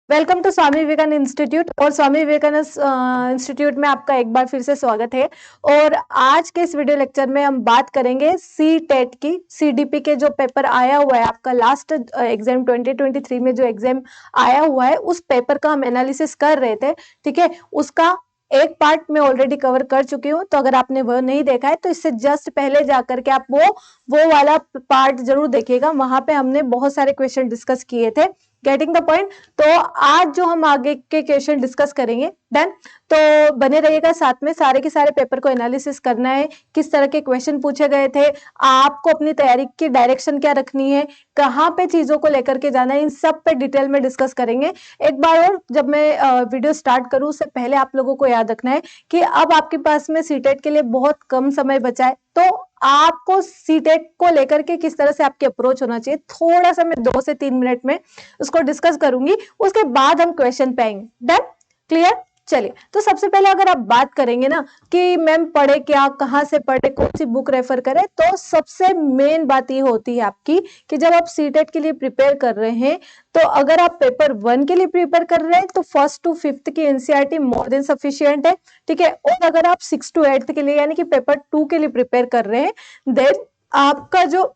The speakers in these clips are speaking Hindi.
Welcome to Swami Vivekananda institute. और स्वामी विवेकानंद इंस्टीट्यूट में आपका एक बार फिर से स्वागत है। और आज के इस वीडियो लेक्चर में हम बात करेंगे सी टेट की। सीडीपी के जो पेपर आया हुआ है आपका लास्ट एग्जाम 2023 में जो एग्जाम आया हुआ है उस पेपर का हम एनालिसिस कर रहे थे। ठीक है, उसका एक पार्ट मैं ऑलरेडी कवर कर चुकी हूँ, तो अगर आपने वो नहीं देखा है तो इससे जस्ट पहले जाकर के आप वो वाला पार्ट जरूर देखिएगा। वहां पे हमने बहुत सारे क्वेश्चन डिस्कस किए थे। Getting the point. तो आज जो हम आगे के क्वेश्चन डिस्कस करेंगे, डन, तो बने रहिएगा साथ में। सारे के सारे पेपर को एनालिसिस करना है, किस तरह के क्वेश्चन पूछे गए थे, आपको अपनी तैयारी की डायरेक्शन क्या रखनी है, कहाँ पे चीजों को लेकर के जाना है, इन सब पे डिटेल में डिस्कस करेंगे। एक बार और जब मैं वीडियो स्टार्ट करूं उससे पहले आप लोगों को याद रखना है कि अब आपके पास में सीटेट के लिए बहुत कम समय बचा है। तो आपको सीटेट को लेकर के किस तरह से आपकी अप्रोच होना चाहिए, थोड़ा सा मैं 2 से 3 मिनट में उसको डिस्कस करूंगी। उसके बाद हम क्वेश्चन पे आएंगे। Done, clear. चलिए, तो सबसे पहले अगर आप बात करेंगे ना कि मैम पढ़े क्या, कहाँ से पढ़े, कौन सी बुक रेफर करें, तो सबसे मेन बात ये होती है आपकी कि जब आप सीटेट के लिए प्रिपेयर कर रहे हैं तो अगर आप पेपर 1 के लिए प्रिपेयर कर रहे हैं तो 1st to 5th की एनसीईआरटी मोर देन सफिशिएंट है। ठीक है, और अगर आप 6th to 8th के लिए यानी कि पेपर 2 के लिए प्रिपेयर कर रहे हैं देन आपका जो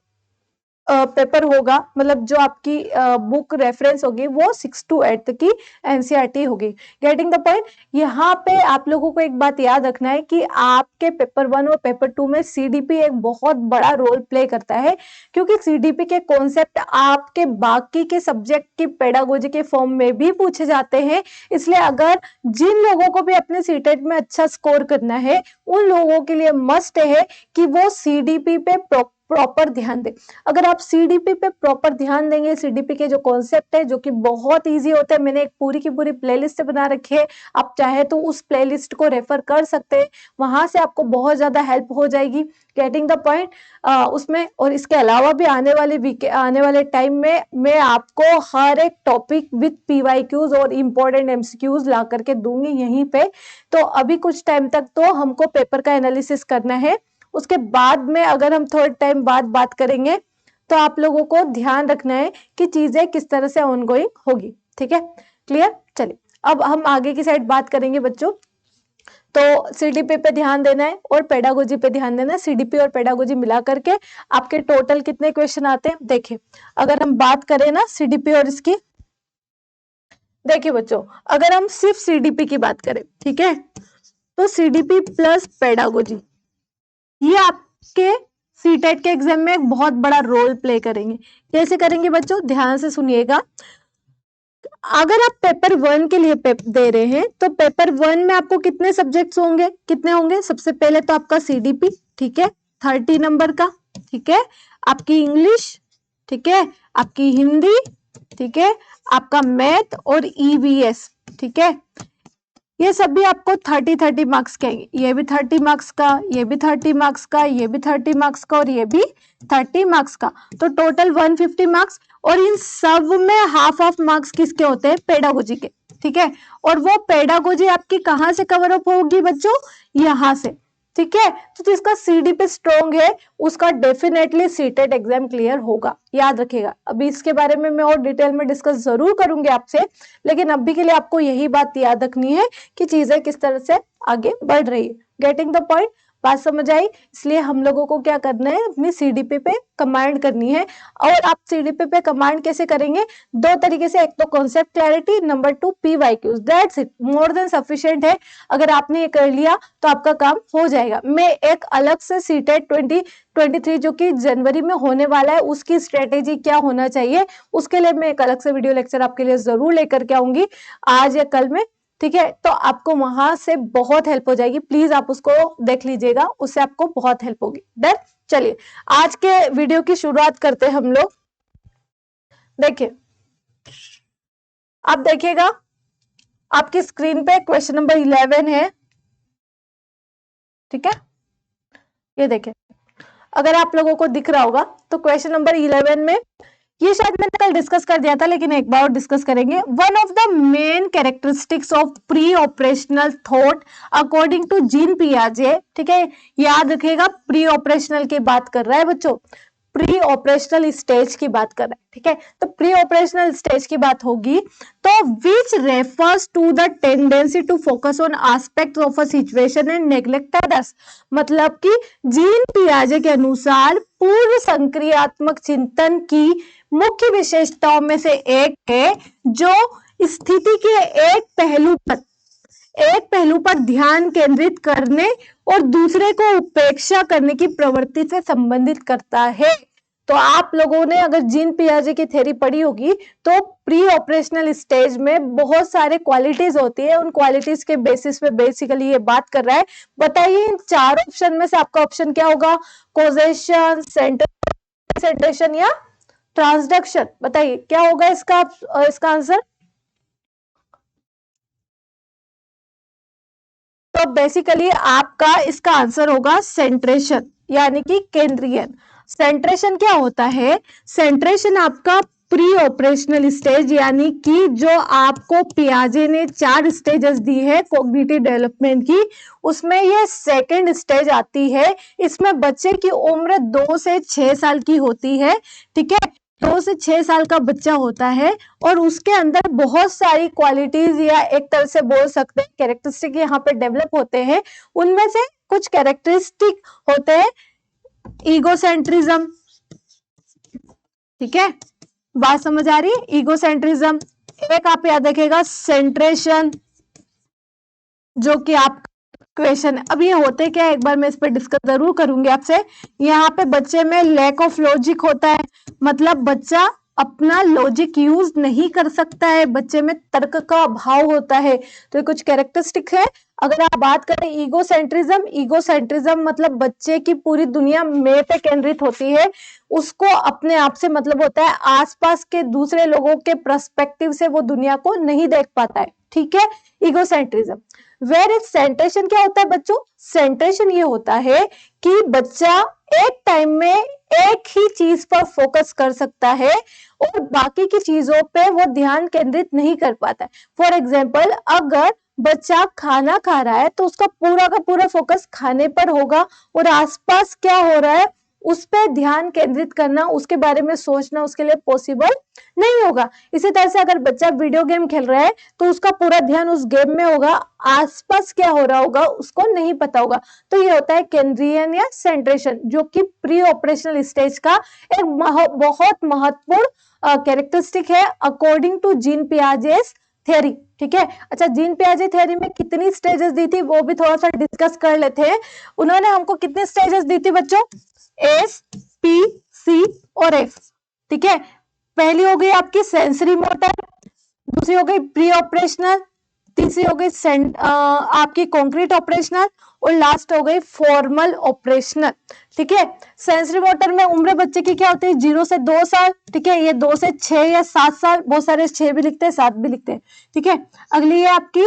पेपर होगा, मतलब जो आपकी बुक रेफरेंस होगी वो 6 to 8 की एनसीईआरटी होगी। Getting the point. यहाँ पे आप लोगों को एक बात याद रखना है कि आपके पेपर 1 और पेपर 2 में सीडीपी एक बहुत बड़ा रोल प्ले करता है, क्योंकि सीडीपी के कॉन्सेप्ट आपके बाकी के सब्जेक्ट की पेडागोजी के फॉर्म में भी पूछे जाते हैं। इसलिए अगर जिन लोगों को भी अपने सीटेट में अच्छा स्कोर करना है उन लोगों के लिए मस्ट है कि वो सीडीपी पे प्रॉपर ध्यान दें। अगर आप सीडीपी पे प्रॉपर ध्यान देंगे, सीडीपी के जो कॉन्सेप्ट है जो कि बहुत इजी होता है, मैंने एक पूरी की पूरी प्लेलिस्ट बना रखी है, आप चाहे तो उस प्लेलिस्ट को रेफर कर सकते हैं, वहां से आपको बहुत ज्यादा हेल्प हो जाएगी। Getting the point. उसमें और इसके अलावा भी आने वाले टाइम में मैं आपको हर एक टॉपिक विद पीवाईक्यूज और इम्पोर्टेंट एमसीक्यूज ला करके दूंगी यहीं पे। तो अभी कुछ टाइम तक तो हमको पेपर का एनालिसिस करना है, उसके बाद में अगर हम थोड़े टाइम बाद बात करेंगे तो आप लोगों को ध्यान रखना है कि चीजें किस तरह से ऑनगोइंग होगी। ठीक है, क्लियर। चलिए, अब हम आगे की साइड बात करेंगे बच्चों। तो सीडीपी पे ध्यान देना है और पेडागोजी पे ध्यान देना है। सीडीपी और पेडागोजी मिला करके आपके टोटल कितने क्वेश्चन आते हैं देखिए। अगर हम बात करें ना सीडीपी और इसकी, देखिए बच्चों, अगर हम सिर्फ सीडीपी की बात करें, ठीक है, तो सीडीपी प्लस पेडागोजी ये आपके सीटेट के एग्जाम में एक बहुत बड़ा रोल प्ले करेंगे। कैसे करेंगे बच्चों, ध्यान से सुनिएगा। अगर आप पेपर 1 के लिए दे रहे हैं तो पेपर 1 में आपको कितने सब्जेक्ट्स होंगे, कितने होंगे, सबसे पहले तो आपका सीडीपी, ठीक है, 30 नंबर का, ठीक है, आपकी इंग्लिश, ठीक है, आपकी हिंदी, ठीक है, आपका मैथ और ईवीएस, ठीक है, ये सब भी आपको 30 मार्क्स के आएंगे। ये भी 30 मार्क्स का, ये भी 30 मार्क्स का, ये भी 30 मार्क्स का और ये भी 30 मार्क्स का, तो टोटल 150 मार्क्स। और इन सब में हाफ मार्क्स किसके होते हैं, पेडागोजी के। ठीक है, और वो पेडागोजी आपकी कहाँ से कवर अप होगी बच्चों, यहाँ से। ठीक है, तो जिसका सीडीपी स्ट्रॉन्ग है उसका डेफिनेटली सीटेट एग्जाम क्लियर होगा, याद रखिएगा। अभी इसके बारे में मैं और डिटेल में डिस्कस जरूर करूंगी आपसे, लेकिन अभी के लिए आपको यही बात याद रखनी है कि चीजें किस तरह से आगे बढ़ रही है। गेटिंग द पॉइंट, बात समझ आई। इसलिए हम लोगों को क्या करना है, अपनी सीडीपी पे कमांड करनी है। और आप सीडीपी पे कमांड कैसे करेंगे, 2 तरीके से, एक तो concept clarity, number 2 PYQs, that's it, more than sufficient है। अगर आपने ये कर लिया तो आपका काम हो जाएगा। मैं एक अलग से सीटेट 2023 जो कि जनवरी में होने वाला है उसकी स्ट्रेटेजी क्या होना चाहिए, उसके लिए मैं एक अलग से वीडियो लेक्चर आपके लिए जरूर लेकर के आऊंगी आज या कल में। ठीक है, तो आपको वहां से बहुत हेल्प हो जाएगी, प्लीज आप उसको देख लीजिएगा, उससे आपको बहुत हेल्प होगी। डन, चलिए आज के वीडियो की शुरुआत करते हैं हम लोग। देखिए, आप देखिएगा आपकी स्क्रीन पे क्वेश्चन नंबर 11 है, ठीक है, ये देखिए, अगर आप लोगों को दिख रहा होगा तो क्वेश्चन नंबर 11 में, ये शायद मैंने कल डिस्कस कर दिया था लेकिन एक बार और डिस्कस करेंगे। One of the main characteristics of pre operational thought according to Jean पियाजे, ठीक है, याद रखिएगा प्री ऑपरेशनल की बात कर रहा है बच्चों। प्री ऑपरेशनल स्टेज की बात कर रहे हैं, ठीक है। तो प्री ऑपरेशनल स्टेज की बात होगी तो which refers to the tendency to focus on aspects of a situation and neglect others. मतलब कि जीन पियाजे के अनुसार पूर्व संक्रियात्मक चिंतन की मुख्य विशेषताओं में से एक है जो स्थिति के एक पहलू पर ध्यान केंद्रित करने और दूसरे को उपेक्षा करने की प्रवृत्ति से संबंधित करता है। तो आप लोगों ने अगर जीन पियाजे की थ्योरी पढ़ी होगी तो प्री ऑपरेशनल स्टेज में बहुत सारे क्वालिटीज होती है, उन क्वालिटीज के बेसिस पे बेसिकली ये बात कर रहा है। बताइए इन चार ऑप्शन में से आपका ऑप्शन क्या होगा? कॉजेशन, सेंट्रेशन या ट्रांसडक्शन? बताइए क्या होगा इसका आंसर? तो बेसिकली आपका इसका आंसर होगा सेंट्रेशन, यानी कि केंद्रीयन। सेंट्रेशन क्या होता है? सेंट्रेशन आपका प्री ऑपरेशनल स्टेज, यानी कि जो आपको पियाजे ने 4 स्टेजेस दी है कॉग्निटिव डेवलपमेंट की, उसमें ये सेकंड स्टेज आती है। इसमें बच्चे की उम्र 2 से 6 साल की होती है, ठीक है। 2 से 6 साल का बच्चा होता है और उसके अंदर बहुत सारी क्वालिटीज या एक तरह से बोल सकते हैं कैरेक्टरिस्टिक यहाँ पे डेवलप होते हैं। उनमें से कुछ कैरेक्टरिस्टिक होते हैं ईगोसेंट्रिज्म, ठीक है, बात समझ आ रही है? ईगोसेंट्रिज्म। एक आप याद रखिएगा सेंट्रेशन, जो कि आप क्वेश्चन अब ये होते क्या है, एक बार मैं इस पर डिस्कस जरूर करूंगी आपसे। यहाँ पे बच्चे में लैक ऑफ लॉजिक होता है, मतलब बच्चा अपना लॉजिक यूज नहीं कर सकता है, बच्चे में तर्क का अभाव होता है। तो ये कुछ कैरेक्टरिस्टिक है। अगर आप बात करें ईगोसेंट्रिज्म मतलब बच्चे की पूरी दुनिया मैं पे केंद्रित होती है, उसको अपने आप से मतलब होता है, आसपास के दूसरे लोगों के पर्सपेक्टिव से वो दुनिया को नहीं देख पाता है, ठीक है, ईगोसेंट्रिज्म। वेयर इज सेंट्रेशन क्या होता है बच्चों? सेंट्रेशन ये होता है कि बच्चा एक टाइम में एक ही चीज पर फोकस कर सकता है और बाकी की चीजों पे वो ध्यान केंद्रित नहीं कर पाता है। फॉर एग्जाम्पल, अगर बच्चा खाना खा रहा है तो उसका पूरा का पूरा फोकस खाने पर होगा और आसपास क्या हो रहा है उस पर ध्यान केंद्रित करना, उसके बारे में सोचना उसके लिए पॉसिबल नहीं होगा। इसी तरह से अगर बच्चा वीडियो गेम खेल रहा है तो उसका पूरा ध्यान उस गेम में होगा, आसपास क्या हो रहा होगा उसको नहीं पता होगा। तो ये होता है केंद्रीयन या सेंट्रेशन, जो कि प्री ऑपरेशनल स्टेज का एक बहुत महत्वपूर्ण कैरेक्टरिस्टिक है according to Jean Piaget's theory, ठीक है। अच्छा, जीन पियाजे थ्योरी में कितनी स्टेजेस दी थी वो भी थोड़ा सा डिस्कस कर लेते हैं। उन्होंने हमको कितने स्टेजेस दी थी बच्चों? एस, पी, सी और एफ, ठीक है। पहली हो गई आपकी सेंसरी मोटर, दूसरी हो गई प्री ऑपरेशनल, तीसरी हो गई आपकी कॉन्क्रीट ऑपरेशनल और लास्ट हो गई फॉर्मल ऑपरेशनल, ठीक है। सेंसरी मोटर में उम्र बच्चे की क्या होती है? 0 से 2 साल, ठीक है। ये 2 से 6 या 7 साल, बहुत सारे 6 भी लिखते हैं 7 भी लिखते हैं, ठीक है। अगली है आपकी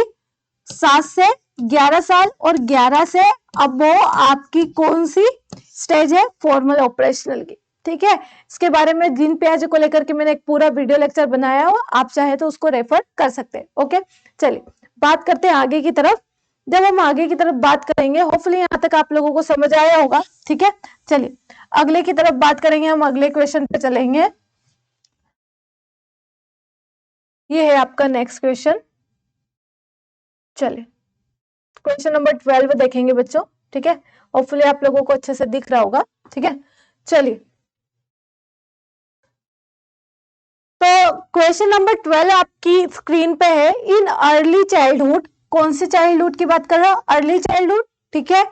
7 से 11 साल और 11 से अब वो आपकी कौन सी स्टेज है? फॉर्मल ऑपरेशनल की, ठीक है। इसके बारे में जीन पियाजे को लेकर के मैंने एक पूरा वीडियो लेक्चर बनाया हो, आप चाहे तो उसको रेफर कर सकते हैं। ओके, चलिए बात करते हैं आगे की तरफ। जब हम आगे की तरफ बात करेंगे, होपफुली यहाँ तक आप लोगों को समझ आया होगा, ठीक है। चलिए अगले की तरफ बात करेंगे, हम अगले क्वेश्चन पे चलेंगे। ये है आपका नेक्स्ट क्वेश्चन। चलिए क्वेश्चन नंबर 12 देखेंगे बच्चों, ठीक है। होपफुली आप लोगों को अच्छे से दिख रहा होगा, ठीक है। चलिए तो क्वेश्चन नंबर 12 आपकी स्क्रीन पे है। इन अर्ली चाइल्डहुड, कौन से चाइल्डहुड की बात कर रहा हूं? अर्ली चाइल्डहुड, ठीक है,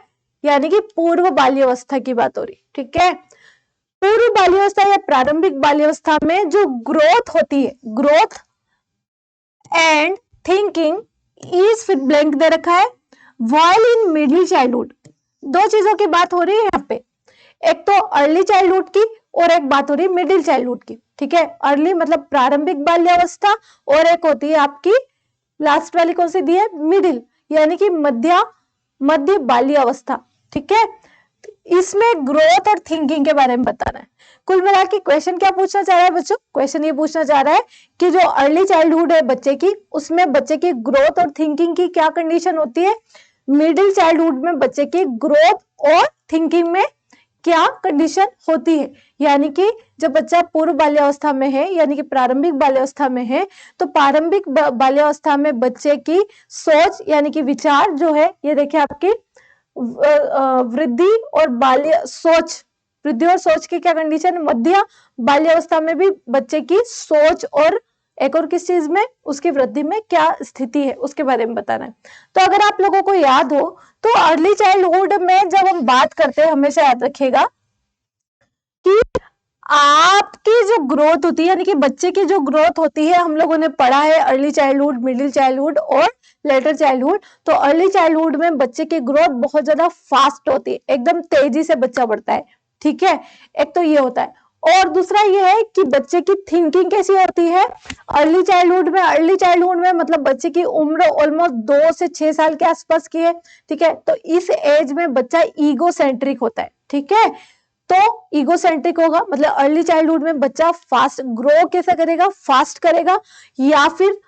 यानी कि पूर्व बाल्यावस्था की बात हो रही, ठीक है। पूर्व बाल्यावस्था या प्रारंभिक बाल्यावस्था में जो ग्रोथ होती है, ग्रोथ एंड थिंकिंग इज फिर ब्लैंक दे रखा है। व्हाइल इन मिडिल चाइल्डहुड, दो चीजों की बात हो रही है यहाँ पे, एक तो अर्ली चाइल्डहुड की और एक बात हो रही है मिडिल चाइल्डहुड की, ठीक है। अर्ली मतलब प्रारंभिक बाल्यावस्था और एक होती है आपकी लास्ट वाली कौन सी दी है? मिडिल, यानी कि मध्य बाल्यावस्था, ठीक है। इसमें ग्रोथ और थिंकिंग के बारे में बताना है। कुल मिला के क्वेश्चन क्या पूछना चाह रहा है बच्चों? क्वेश्चन ये पूछना चाह रहा है कि जो अर्ली चाइल्डहुड है बच्चे की, उसमें बच्चे की ग्रोथ और थिंकिंग की क्या कंडीशन होती है, मिडिल चाइल्डहुड में बच्चे की ग्रोथ और थिंकिंग में क्या कंडीशन होती है, यानी कि जब बच्चा पूर्व बाल्यावस्था में है यानी कि प्रारंभिक बाल्यावस्था में है, तो प्रारंभिक बाल्यावस्था में बच्चे की सोच यानी कि विचार जो है, ये देखिए आपकी वृद्धि और बाल्य सोच, वृद्धि और सोच की क्या कंडीशन, मध्य बाल्यावस्था में भी बच्चे की सोच और एक और किस चीज में, उसकी वृद्धि में क्या स्थिति है उसके बारे में बताना है। तो अगर आप लोगों को याद हो तो अर्ली चाइल्डहुड में जब हम बात करते हैं, हमेशा याद रखिएगा कि आपकी जो ग्रोथ होती है यानी कि बच्चे की जो ग्रोथ होती है, हम लोगों ने पढ़ा है अर्ली चाइल्डहुड, मिडिल चाइल्डहुड और लेटर चाइल्डहुड। तो अर्ली चाइल्डहुड में बच्चे की ग्रोथ बहुत ज्यादा फास्ट होती है, एकदम तेजी से बच्चा बढ़ता है, ठीक है। एक तो ये होता है, और दूसरा ये है कि बच्चे की थिंकिंग कैसी होती है अर्ली चाइल्डहुड में। अर्ली चाइल्डहुड में मतलब बच्चे की उम्र ऑलमोस्ट 2 से 6 साल के आसपास की है, ठीक है। तो इस एज में बच्चा ईगो सेंट्रिक होता है, ठीक है। तो ईगो सेंट्रिक होगा, मतलब अर्ली चाइल्डहुड में बच्चा फास्ट ग्रो कैसे करेगा, फास्ट करेगा, या फिर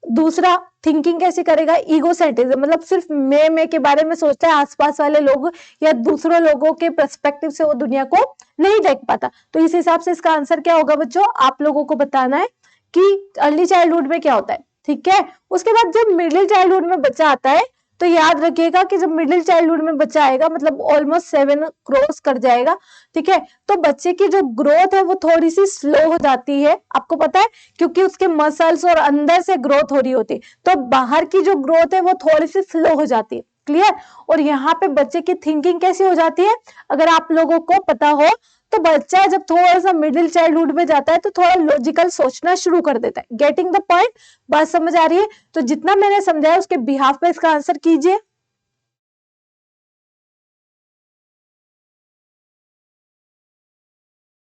दूसरा थिंकिंग कैसे करेगा, ईगो सेंट्रिज्म, मतलब सिर्फ मैं के बारे में सोचता है, आसपास वाले लोग या दूसरों लोगों के पर्सपेक्टिव से वो दुनिया को नहीं देख पाता। तो इस हिसाब से इसका आंसर क्या होगा बच्चों, आप लोगों को बताना है कि अर्ली चाइल्डहुड में क्या होता है, ठीक है। उसके बाद जब मिडिल चाइल्डहुड में बच्चा आता है, तो याद रखिएगा कि जब मिडिल चाइल्डहुड में बच्चा आएगा, मतलब ऑलमोस्ट 7 क्रॉस कर जाएगा, ठीक है, तो बच्चे की जो ग्रोथ है वो थोड़ी सी स्लो हो जाती है, आपको पता है, क्योंकि उसके मसल्स और अंदर से ग्रोथ हो रही होती है, तो बाहर की जो ग्रोथ है वो थोड़ी सी स्लो हो जाती है, क्लियर। और यहाँ पे बच्चे की थिंकिंग कैसी हो जाती है, अगर आप लोगों को पता हो, तो बच्चा जब थोड़ा सा मिडिल चाइल्डहुड में जाता है तो थोड़ा लॉजिकल सोचना शुरू कर देता है। गेटिंग द पॉइंट, बात समझ आ रही है। तो जितना मैंने समझाया उसके बिहाफ पे इसका आंसर कीजिए।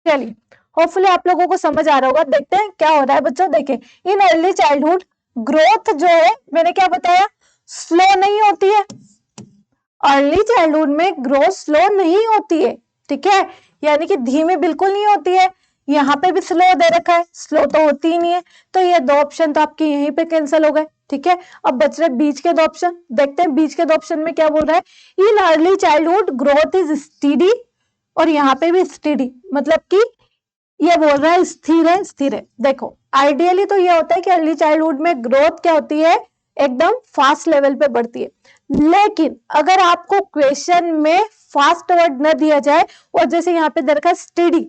चलिए, होपफुली आप लोगों को समझ आ रहा होगा। देखते हैं क्या हो रहा है बच्चों। देखें, इन अर्ली चाइल्डहुड ग्रोथ जो है, मैंने क्या बताया, स्लो नहीं होती है। अर्ली चाइल्डहुड में ग्रोथ स्लो नहीं होती है, ठीक है, यानी कि धीमे बिल्कुल नहीं होती है। यहाँ पे भी स्लो दे रखा है, स्लो तो होती ही नहीं है। तो ये दो ऑप्शन तो आपके यहीं पे कैंसिल हो गए, ठीक है। अब बच रहे बीच के दो ऑप्शन। देखते हैं बीच के दो ऑप्शन में क्या बोल रहा है। In early childhood growth is steady, और यहाँ पे भी स्टीडी, मतलब कि ये बोल रहा है स्थिर है, स्थिर है। देखो, आइडियली तो ये होता है कि अर्ली चाइल्डहुड में ग्रोथ क्या होती है, एकदम फास्ट लेवल पे बढ़ती है। लेकिन अगर आपको क्वेश्चन में फास्ट वर्ड न दिया जाए और जैसे यहाँ पे दरकार स्टडी,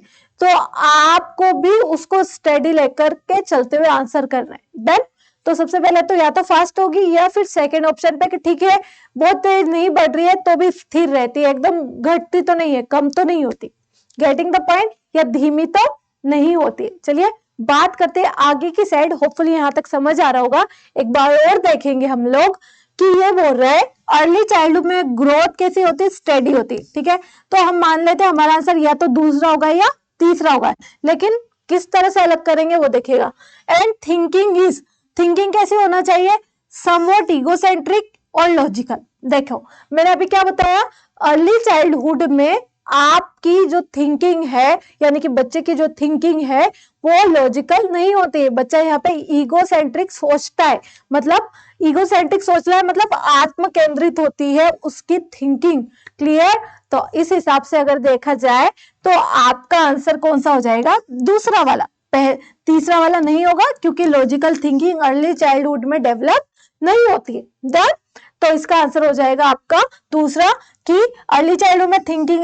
तो आपको भी उसको स्टडी लेकर के चलते हुए आंसर करना है। डन। तो सबसे पहले तो या तो फास्ट होगी या फिर सेकंड ऑप्शन पे कि ठीक है बहुत तेज नहीं बढ़ रही है तो भी स्थिर रहती है, एकदम घटती तो नहीं है, कम तो नहीं होती। गेटिंग द पॉइंट, या धीमी तो नहीं होती। चलिए बात करते हैं आगे की साइड। होपफुली यहाँ तक समझ आ रहा होगा। एक बार और देखेंगे हम लोग कि ये बोल रहा है अर्ली चाइल्डहुड में ग्रोथ कैसी होती है, स्टेडी होती है, ठीक है। तो हम मान लेते हैं हमारा आंसर या तो दूसरा होगा या तीसरा होगा, लेकिन किस तरह से अलग करेंगे वो देखिएगा। एंड थिंकिंग इज, थिंकिंग कैसे होना चाहिए, समवॉट इगोसेंट्रिक और लॉजिकल। देखो मैंने अभी क्या बताया, अर्ली चाइल्डहुड में आपकी जो थिंकिंग है यानी कि बच्चे की जो थिंकिंग है वो लॉजिकल नहीं होती है। बच्चा यहाँ पे ईगोसेंट्रिक सोचता है, मतलब ईगोसेंट्रिक सोच रहा है, मतलब आत्म केंद्रित होती है उसकी थिंकिंग, क्लियर। तो इस हिसाब से अगर देखा जाए तो आपका आंसर कौन सा हो जाएगा, दूसरा वाला। तीसरा वाला नहीं होगा क्योंकि लॉजिकल थिंकिंग अर्ली चाइल्डहुड में डेवलप नहीं होती है। डन। तो इसका आंसर हो जाएगा आपका दूसरा, कि अर्ली चाइल्डहुड में थिंकिंग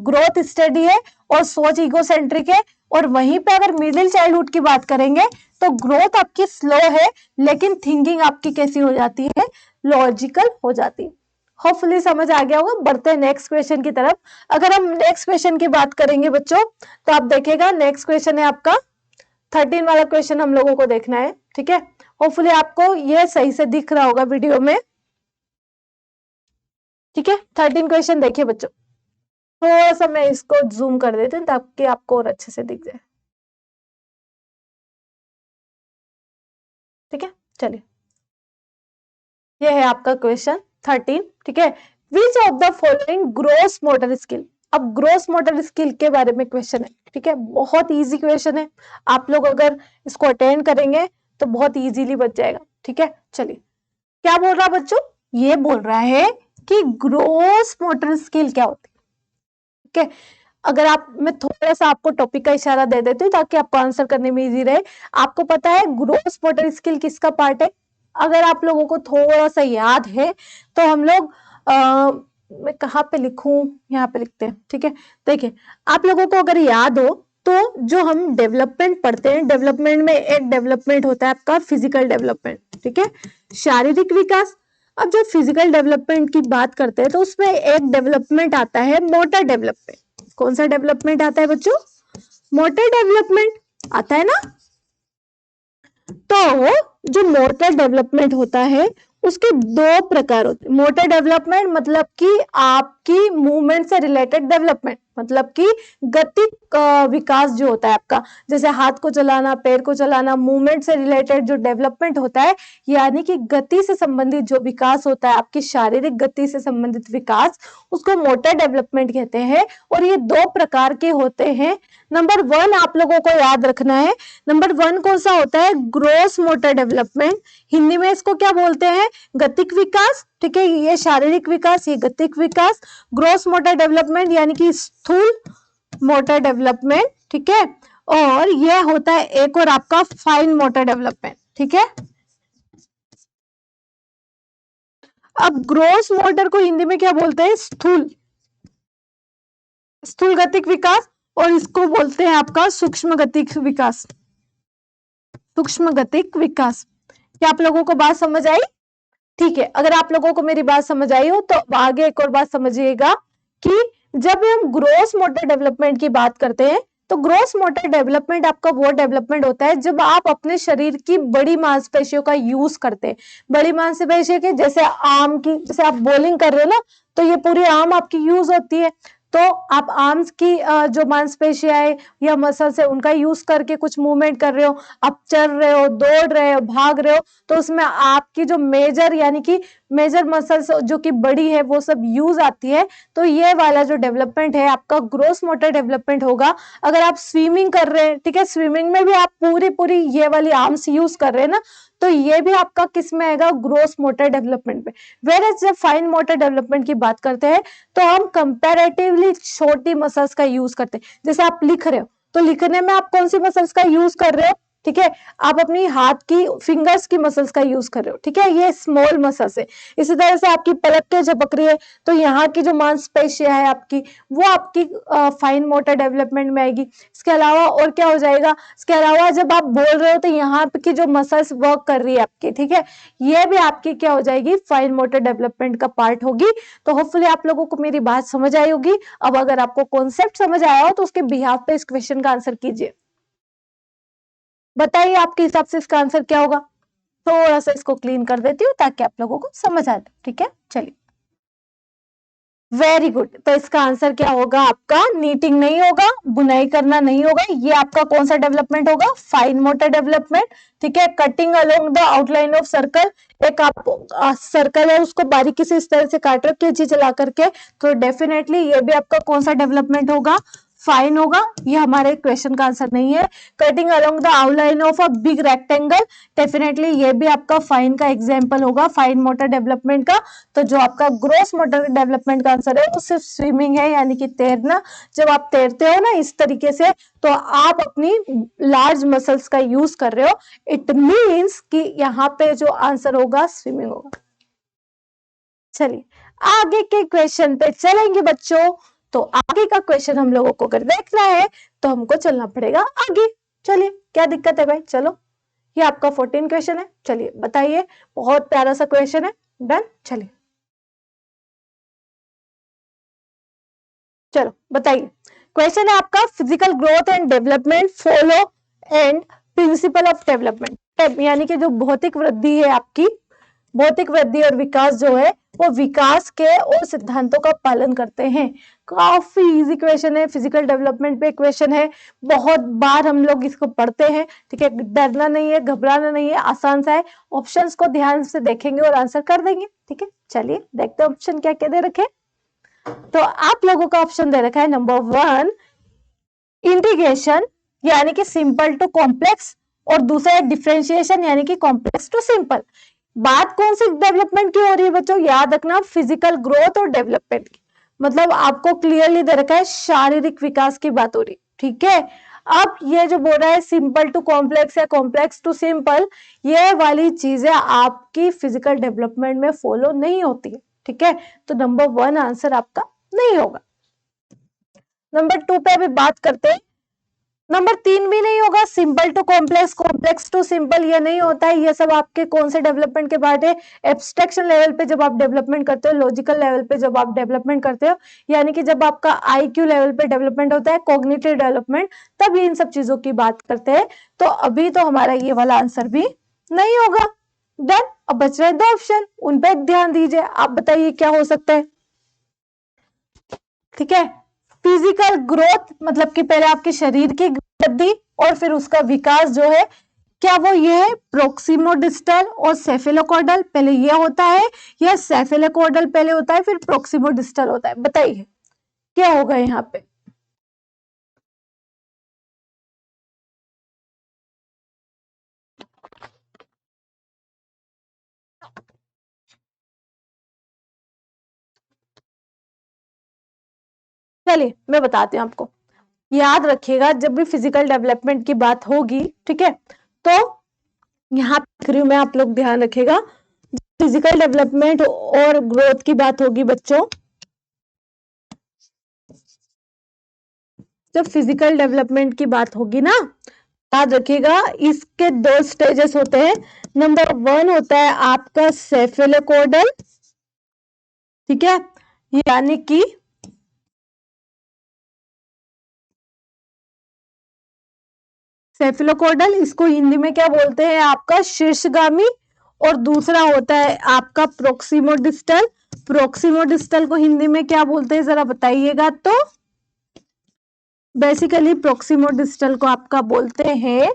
ग्रोथ स्टडी है और सोच इगोसेंट्रिक है। और वहीं पे अगर मिडिल चाइल्डहुड की बात करेंगे तो ग्रोथ आपकी स्लो है लेकिन थिंकिंग आपकी कैसी हो जाती है, लॉजिकल हो जाती है। होपफुली समझ आ गया होगा। बढ़ते हैं नेक्स्ट क्वेश्चन की तरफ। अगर हम नेक्स्ट क्वेश्चन की बात करेंगे बच्चों, तो आप देखिएगा नेक्स्ट क्वेश्चन है आपका 13 वाला क्वेश्चन हम लोगों को देखना है, ठीक है। होपफुली आपको ये सही से दिख रहा होगा वीडियो में, ठीक है। 13 क्वेश्चन देखिए बच्चों। थोड़ा सा मैं इसको जूम कर देती हूँ ताकि आपको और अच्छे से दिख जाए, ठीक है। चलिए, ये है आपका क्वेश्चन 13, ठीक है। Which of the following gross motor skill. अब ग्रोस मोटर स्किल के बारे में क्वेश्चन है, ठीक है। बहुत इजी क्वेश्चन है, आप लोग अगर इसको अटेंड करेंगे तो बहुत इजीली बच जाएगा, ठीक है। चलिए, क्या बोल रहा है बच्चों, ये बोल रहा है कि ग्रोस मोटर स्किल क्या होती है। ठीक है। अगर मैं थोड़ा सा आपको टॉपिक का इशारा दे देती हूँ ताकि आपको आंसर करने में इजी रहे। आपको पता है ग्रॉस मोटर स्किल किसका पार्ट है? अगर आप लोगों को थोड़ा सा याद है तो हम लोग मैं कहाँ पे लिखूं, यहाँ पे लिखते हैं, ठीक है। देखिए, आप लोगों को अगर याद हो तो जो हम डेवलपमेंट पढ़ते हैं, डेवलपमेंट में एक डेवलपमेंट होता है आपका फिजिकल डेवलपमेंट, ठीक है, शारीरिक विकास। अब जब फिजिकल डेवलपमेंट की बात करते हैं तो उसमें एक डेवलपमेंट आता है मोटर डेवलपमेंट। कौन सा डेवलपमेंट आता है बच्चों? मोटर डेवलपमेंट आता है ना। तो जो मोटर डेवलपमेंट होता है उसके दो प्रकार होते हैं। मोटर डेवलपमेंट मतलब कि आपकी मूवमेंट से रिलेटेड डेवलपमेंट, मतलब कि गतिक विकास जो होता है आपका, जैसे हाथ को चलाना, पैर को चलाना, मूवमेंट से रिलेटेड जो डेवलपमेंट होता है, यानी कि गति से संबंधित जो विकास होता है, आपकी शारीरिक गति से संबंधित विकास, उसको मोटर डेवलपमेंट कहते हैं। और ये दो प्रकार के होते हैं। नंबर 1 आप लोगों को याद रखना है। नंबर 1 कौन सा होता है? Gross motor development. हिंदी में इसको क्या बोलते हैं? गतिक विकास, ठीक है। ये शारीरिक विकास, ये गतिक विकास। ग्रॉस मोटर डेवलपमेंट यानी कि स्थूल मोटर डेवलपमेंट, ठीक है। और यह होता है एक और आपका फाइन मोटर डेवलपमेंट, ठीक है। अब ग्रॉस मोटर को हिंदी में क्या बोलते हैं? स्थूल गतिक विकास। और इसको बोलते हैं आपका सूक्ष्म गतिक विकास। सूक्ष्म गतिक विकास। क्या आप लोगों को बात समझ आई? ठीक है, अगर आप लोगों को मेरी बात समझ आई हो तो आगे एक और बात समझिएगा कि जब हम ग्रॉस मोटर डेवलपमेंट की बात करते हैं तो ग्रॉस मोटर डेवलपमेंट आपका वो डेवलपमेंट होता है जब आप अपने शरीर की बड़ी मांसपेशियों का यूज करते हैं। बड़ी मांसपेशियों के जैसे आर्म की, जैसे आप बॉलिंग कर रहे हो ना, तो ये पूरी आर्म आपकी यूज होती है। तो आप आर्म्स की जो मांसपेशियां है या मसल्स है उनका यूज करके कुछ मूवमेंट कर रहे हो, आप चल रहे हो, दौड़ रहे हो, भाग रहे हो, तो उसमें आपकी जो मेजर यानी कि मेजर मसल्स जो कि बड़ी है वो सब यूज आती है। तो ये वाला जो डेवलपमेंट है आपका ग्रॉस मोटर डेवलपमेंट होगा। अगर आप स्विमिंग कर रहे हैं, ठीक है, स्विमिंग में भी आप पूरी ये वाली आर्म्स यूज कर रहे हैं ना, तो ये भी आपका किस में आएगा? ग्रॉस मोटर डेवलपमेंट में। वेयर जब फाइन मोटर डेवलपमेंट की बात करते हैं तो हम कंपैरेटिवली छोटी मसल्स का यूज करते हैं। जैसे आप लिख रहे हो तो लिखने में आप कौन सी मसल्स का यूज कर रहे हो? ठीक है, आप अपनी हाथ की फिंगर्स की मसल्स का यूज कर रहे हो, ठीक है, ये स्मॉल मसल्स है। इसी तरह से आपकी पलक के झपक रही है तो यहाँ की जो मांसपेशियां है आपकी, वो आपकी फाइन मोटर डेवलपमेंट में आएगी। इसके अलावा और क्या हो जाएगा? इसके अलावा जब आप बोल रहे हो तो यहाँ की जो मसल्स वर्क कर रही है आपकी, ठीक है, ये भी आपकी क्या हो जाएगी? फाइन मोटर डेवलपमेंट का पार्ट होगी। तो होपफुली आप लोगों को मेरी बात समझ आई होगी। अब अगर आपको कॉन्सेप्ट समझ आया हो तो उसके बिहाफ पे इस क्वेश्चन का आंसर कीजिए। बताइए आपके हिसाब से इसका आंसर क्या होगा? थोड़ा सा इसको क्लीन कर देती हूँ ताकि आप लोगों को समझ आ जाए, ठीक है। चलिए, वेरी गुड। तो इसका आंसर क्या होगा आपका? नीटिंग नहीं होगा, बुनाई करना नहीं होगा। ये आपका कौन सा डेवलपमेंट होगा? फाइन मोटर डेवलपमेंट, ठीक है। Cutting along the outline of circle, एक आप सर्कल है उसको बारीकी से इस तरह से काट रहे कैंची चला करके, तो डेफिनेटली ये भी आपका कौन सा डेवलपमेंट होगा? फाइन होगा। ये हमारे क्वेश्चन का आंसर नहीं है। Cutting along the outline of a big rectangle, definitely ये भी आपका फाइन का एग्जांपल होगा, फाइन मोटर डेवलपमेंट का। तो जो आपका ग्रॉस मोटर डेवलपमेंट का आंसर है वो सिर्फ स्विमिंग है, यानी कि तैरना। जब आप तैरते हो ना इस तरीके से, तो आप अपनी लार्ज मसल्स का यूज कर रहे हो। इट मीन्स कि यहाँ पे जो आंसर होगा स्विमिंग होगा। चलिए आगे के क्वेश्चन पे चलेंगे बच्चों। तो आगे का क्वेश्चन हम लोगों को अगर देखना है तो हमको चलना पड़ेगा आगे। चलिए, क्या दिक्कत है भाई? चलो, ये आपका 14 क्वेश्चन है। चलिए बताइए, बहुत प्यारा सा क्वेश्चन है। डन, चलिए चलो बताइए। क्वेश्चन है आपका, physical growth and development follow and principle of development, यानी कि जो भौतिक वृद्धि है आपकी, भौतिक वृद्धि और विकास जो है वो विकास के और सिद्धांतों का पालन करते हैं। काफी इजी क्वेश्चन है, फिजिकल डेवलपमेंट पे क्वेश्चन है। बहुत बार हम लोग इसको पढ़ते हैं, ठीक है। डरना नहीं है, घबराना नहीं है, आसान सा है। ऑप्शंस को ध्यान से देखेंगे और आंसर कर देंगे, ठीक है। चलिए देखते हैं ऑप्शन क्या क्या दे रखे। तो आप लोगों का ऑप्शन दे रखा है नंबर 1 इंटीग्रेशन, यानी कि सिंपल टू कॉम्प्लेक्स, और दूसरा है डिफरेंशिएशन, यानी कि कॉम्प्लेक्स टू सिंपल। बात कौन सी डेवलपमेंट की हो रही है बच्चों? याद रखना, फिजिकल ग्रोथ और डेवलपमेंट की। मतलब आपको क्लियरली दे रखा है शारीरिक विकास की बात हो रही, ठीक है। अब ये जो बोल रहा है सिंपल टू कॉम्प्लेक्स या कॉम्प्लेक्स टू सिंपल, ये वाली चीजें आपकी फिजिकल डेवलपमेंट में फॉलो नहीं होती है, ठीक है। तो नंबर 1 आंसर आपका नहीं होगा। नंबर 2 पे अभी बात करते हैं। नंबर 3 भी नहीं होगा, simple to complex, complex to simple, ये नहीं होता है। ये सब आपके कौन से डेवलपमेंट के पार्ट है? एब्स्ट्रैक्शन लेवल पे जब आप डेवलपमेंट करते हो, लॉजिकल लेवल पे जब आप डेवलपमेंट करते हो, यानी कि जब आपका आईक्यू लेवल पे डेवलपमेंट होता है, कॉग्निटिव डेवलपमेंट, तब इन सब चीजों की बात करते हैं। तो अभी तो हमारा ये वाला आंसर भी नहीं होगा। डन। अब बच रहे 2 ऑप्शन, उन पर ध्यान दीजिए। आप बताइए क्या हो सकता है? ठीक है, फिजिकल ग्रोथ मतलब कि पहले आपके शरीर की वृद्धि और फिर उसका विकास जो है, क्या वो ये है प्रोक्सिमोडिस्टल और सेफेलोकॉर्डल पहले ये होता है, या सेफेलोकॉर्डल पहले होता है फिर प्रोक्सिमोडिस्टल होता है? बताइए क्या होगा यहाँ पे। चलिए मैं बताती हूँ आपको। याद रखिएगा जब भी फिजिकल डेवलपमेंट की बात होगी, ठीक है, तो यहाँ पे मैं आप लोग ध्यान रखिएगा, फिजिकल डेवलपमेंट और ग्रोथ की बात होगी बच्चों, जब फिजिकल डेवलपमेंट की बात होगी ना, याद रखिएगा इसके 2 स्टेजेस होते हैं। नंबर 1 होता है आपका सेफेलोकॉर्डल, ठीक है, यानी कि सेफेलोकॉर्डल, इसको हिंदी में क्या बोलते हैं आपका शीर्षगामी, और दूसरा होता है आपका प्रोक्सिमोडिस्टल। प्रोक्सिमोडिस्टल को हिंदी में क्या बोलते हैं जरा बताइएगा तो। बेसिकली प्रोक्सिमोडिस्टल को आपका बोलते हैं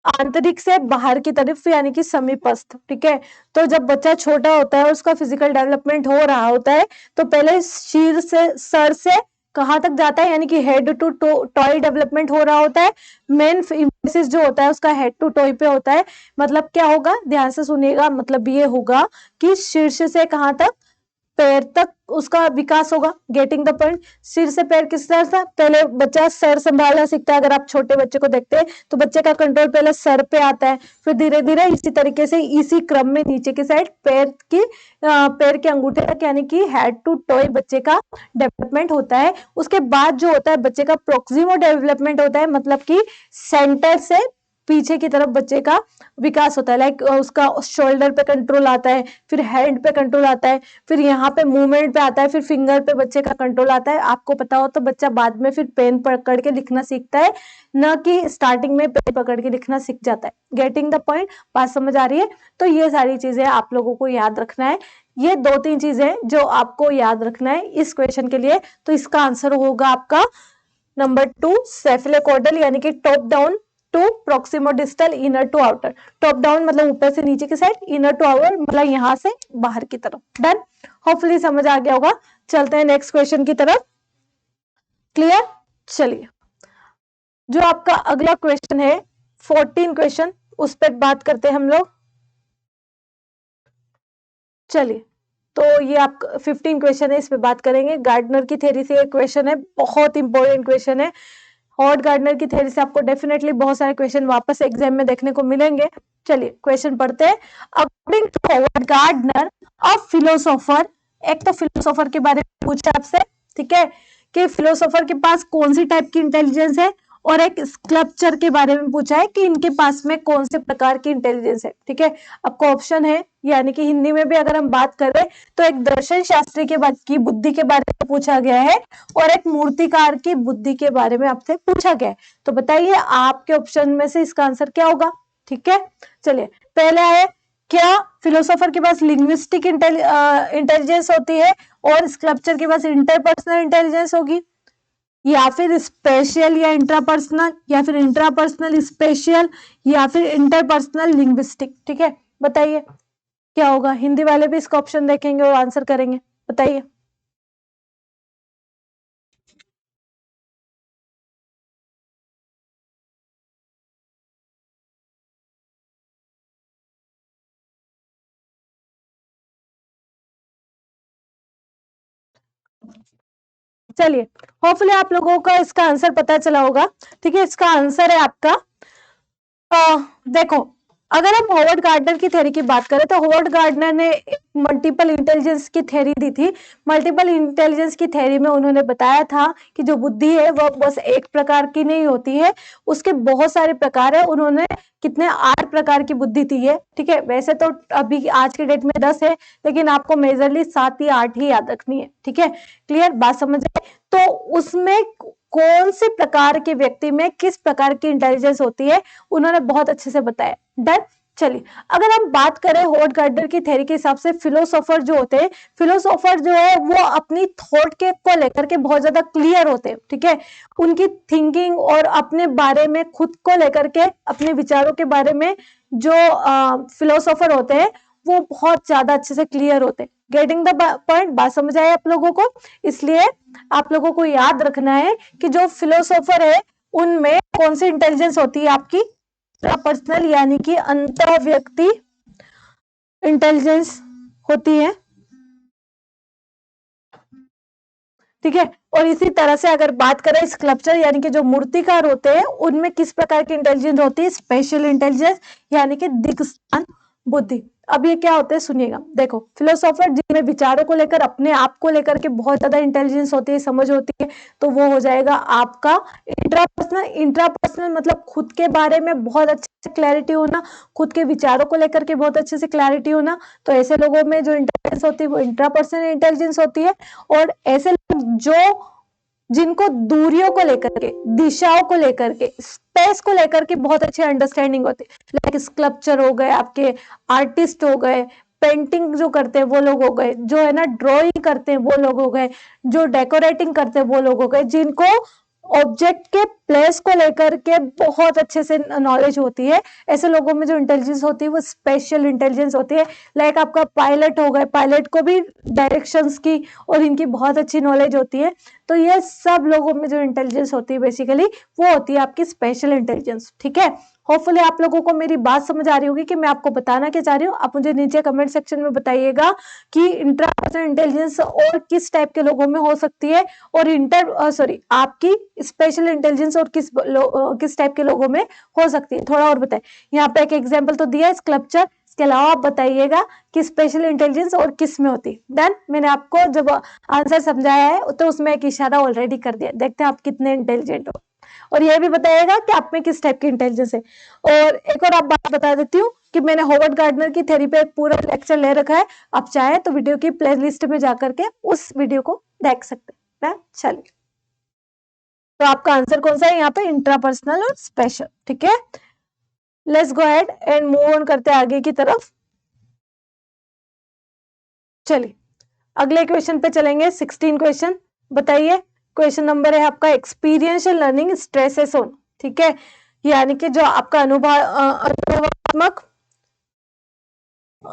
आंतरिक से बाहर की तरफ, यानी कि समीपस्थ, ठीक है। तो जब बच्चा छोटा होता है, उसका फिजिकल डेवलपमेंट हो रहा होता है, तो पहले शीर से, सर से कहाँ तक जाता है, यानी कि हेड टू टॉय डेवलपमेंट हो रहा होता है। मेन इम्फेसिस जो होता है उसका हेड टू टॉय पे होता है। मतलब क्या होगा, ध्यान से सुनिएगा, मतलब ये होगा कि शीर्ष से कहाँ तक, पैर तक उसका विकास होगा। Getting the point. सिर से पैर किस तरह से, पहले बच्चा सर संभालना सीखता है। अगर आप छोटे बच्चे को देखते हैं तो बच्चे का कंट्रोल पहले सर पे आता है, फिर धीरे धीरे इसी तरीके से इसी क्रम में नीचे की साइड पैर के अंगूठे तक, यानी कि हेड टू टॉय बच्चे का डेवलपमेंट होता है। उसके बाद जो होता है बच्चे का प्रोक्सिमो डेवलपमेंट होता है, मतलब कि सेंटर से पीछे की तरफ बच्चे का विकास होता है। लाइक उसका शोल्डर पे कंट्रोल आता है, फिर हेड पे कंट्रोल आता है, फिर यहाँ पे मूवमेंट पे आता है, फिर फिंगर पे बच्चे का कंट्रोल आता है। आपको पता हो तो बच्चा बाद में फिर पेन पकड़ के लिखना सीखता है, न कि स्टार्टिंग में पेन पकड़ के लिखना सीख जाता है। गेटिंग द पॉइंट, बात समझ आ रही है? तो ये सारी चीजें आप लोगों को याद रखना है। ये 2-3 चीजें जो आपको याद रखना है इस क्वेश्चन के लिए। तो इसका आंसर होगा आपका नंबर 2 सेफेलोकॉर्डल, यानी कि top down to proximodistal, inner to outer. Top down मतलब ऊपर से नीचे की साइड, इनर टू आउटर मतलब यहाँ से बाहर की तरफ। डन। होपफुली समझ आ गया होगा। चलते हैं नेक्स्ट क्वेश्चन की तरफ। क्लियर? चलिए, जो आपका अगला क्वेश्चन है 14 क्वेश्चन, उस पर बात करते हैं हम लोग। चलिए, तो ये आप 15 क्वेश्चन है, इस पे बात करेंगे। गार्डनर की थ्योरी से एक क्वेश्चन है, बहुत इंपॉर्टेंट क्वेश्चन है। हॉट गार्डनर की थ्योरी से आपको डेफिनेटली बहुत सारे क्वेश्चन वापस एग्जाम में देखने को मिलेंगे। चलिए क्वेश्चन पढ़ते हैं। According to Howard Gardner, a philosopher, एक तो फिलोसोफर के बारे में पूछा आपसे, ठीक है, कि फिलोसोफर के पास कौन सी टाइप की इंटेलिजेंस है, और एक स्कल्पचर के बारे में पूछा है कि इनके पास में कौन से प्रकार की इंटेलिजेंस है, ठीक है। आपको ऑप्शन है, यानी कि हिंदी में भी अगर हम बात करें तो एक दर्शन शास्त्री के की बुद्धि के बारे में पूछा गया है, और एक मूर्तिकार की बुद्धि के बारे में आपसे पूछा गया है। तो बताइए आपके ऑप्शन में से इसका आंसर क्या होगा, ठीक है। चलिए, पहला है, क्या फिलोसोफर के पास लिंग्विस्टिक इंटेलिजेंस होती है और स्कल्पचर के पास इंटरपर्सनल इंटेलिजेंस होगी, या फिर स्पेशल या इंट्रापर्सनल, या फिर इंट्रापर्सनल स्पेशल, या फिर इंटरपर्सनल लिंग्विस्टिक, ठीक है। बताइए क्या होगा। हिंदी वाले भी इसका ऑप्शन देखेंगे और आंसर करेंगे। बताइए। चलिए, होपफुली आप लोगों को इसका आंसर पता चला होगा। ठीक है, इसका आंसर है आपका देखो, अगर हम होवर्ड गार्डनर की थ्योरी की बात करें तो होवर्ड गार्डनर ने मल्टीपल इंटेलिजेंस की थ्योरी दी थी। मल्टीपल इंटेलिजेंस की थ्योरी में उन्होंने बताया था कि जो बुद्धि है वो बस एक प्रकार की नहीं होती है, उसके बहुत सारे प्रकार है। उन्होंने कितने 8 प्रकार की बुद्धि दी है। ठीक है, वैसे तो अभी आज के डेट में 10 है, लेकिन आपको मेजरली 7 या 8 ही याद रखनी है। ठीक है, क्लियर बात समझ आए? तो उसमें कौन से प्रकार के व्यक्ति में किस प्रकार की इंटेलिजेंस होती है उन्होंने बहुत अच्छे से बताया। डन। चलिए, अगर हम बात करें होवर्ड गार्डनर की थ्योरी के हिसाब से, फिलोसोफर जो होते हैं, फिलोसोफर जो है वो अपनी थॉट के को लेकर के बहुत ज्यादा क्लियर होते हैं। ठीक है, उनकी थिंकिंग और अपने बारे में, खुद को लेकर के, अपने विचारों के बारे में जो फिलोसोफर होते हैं वो बहुत ज्यादा अच्छे से क्लियर होते हैं। Getting the point? बात समझ आए आप लोगों को? इसलिए आप लोगों को याद रखना है कि जो फिलोसोफर है उनमें कौन सी इंटेलिजेंस होती है आपकी? पर्सनल, यानी कि अंतर व्यक्ति इंटेलिजेंस होती है। ठीक है, और इसी तरह से अगर बात करें स्कल्पचर यानी कि जो मूर्तिकार होते हैं उनमें किस प्रकार की इंटेलिजेंस होती है? स्पेशल इंटेलिजेंस, यानी कि दिक्स्थान बुद्धि। अब ये क्या होते हैं सुनिएगा। देखो, फिलोसोफर जिनमें विचारों को लेकर, अपने आप को लेकर के बहुत ज्यादा इंटेलिजेंस होती है, समझ होती है, तो वो हो जाएगा आपका इंट्रापर्सनल। इंट्रापर्सनल मतलब खुद के बारे में बहुत अच्छे से क्लैरिटी होना, खुद के विचारों को लेकर के बहुत अच्छे से क्लैरिटी होना। तो ऐसे लोगों में जो इंटेलिजेंस होती है वो इंट्रापर्सनल इंटेलिजेंस होती है। और ऐसे लोग जो जिनको दूरियों को लेकर के, दिशाओं को लेकर के, स्पेस को लेकर के बहुत अच्छी अंडरस्टैंडिंग होती है, लाइक स्कल्पचर हो गए, आपके आर्टिस्ट हो गए, पेंटिंग जो करते हैं वो लोग हो गए, जो है ना ड्राइंग करते हैं वो लोग हो गए, जो डेकोरेटिंग करते हैं वो लोग हो गए, जिनको ऑब्जेक्ट के प्लेस को लेकर के बहुत अच्छे से नॉलेज होती है। ऐसे लोगों में जो इंटेलिजेंस होती है वो स्पेशल इंटेलिजेंस होती है। लाइक आपका पायलट हो गए, पायलट को भी डायरेक्शंस की और इनकी बहुत अच्छी नॉलेज होती है। तो ये सब लोगों में जो इंटेलिजेंस होती है बेसिकली वो होती है आपकी स्पेशल इंटेलिजेंस। ठीक है, होपफुली आप लोगों को मेरी बात समझ आ रही होगी कि मैं आपको बताना क्या चाह रही हूँ। आप मुझे नीचे कमेंट सेक्शन में बताइएगा कि इंट्रापर्सनल इंटेलिजेंस और किस टाइप के लोगों में हो सकती है, और आपकी स्पेशल इंटेलिजेंस और किस टाइप के लोगों में हो सकती है, थोड़ा और बताएं। यहाँ पे एक एग्जाम्पल तो दिया है स्कल्पचर, इसके अलावा आप बताइएगा कि स्पेशल इंटेलिजेंस और किस में होती है। देन मैंने आपको जब आंसर समझाया है तो उसमें एक इशारा ऑलरेडी कर दिया, देखते हैं आप कितने इंटेलिजेंट हो। और ये भी बताइएगा कि आप में किस टाइप की इंटेलिजेंस है। और एक और आप बात बता देती हूँ कि मैंने होवर्ड गार्डनर की थ्योरी पे एक पूरा लेक्चर ले रखा है, आप चाहे तो वीडियो की प्लेलिस्ट में जाकर के उस वीडियो को देख सकते हैं। चलिए, तो आपका आंसर कौन सा है यहाँ पे? इंट्रापर्सनल और स्पेशल। ठीक है, let's go ahead and move on करते हैं आगे की तरफ। चलिए, अगले क्वेश्चन पे चलेंगे। 16 क्वेश्चन। बताइए, क्वेश्चन नंबर है आपका एक्सपीरियंशियल लर्निंग स्ट्रेसेस ऑन। ठीक है, यानी कि जो आपका अनुभवात्मक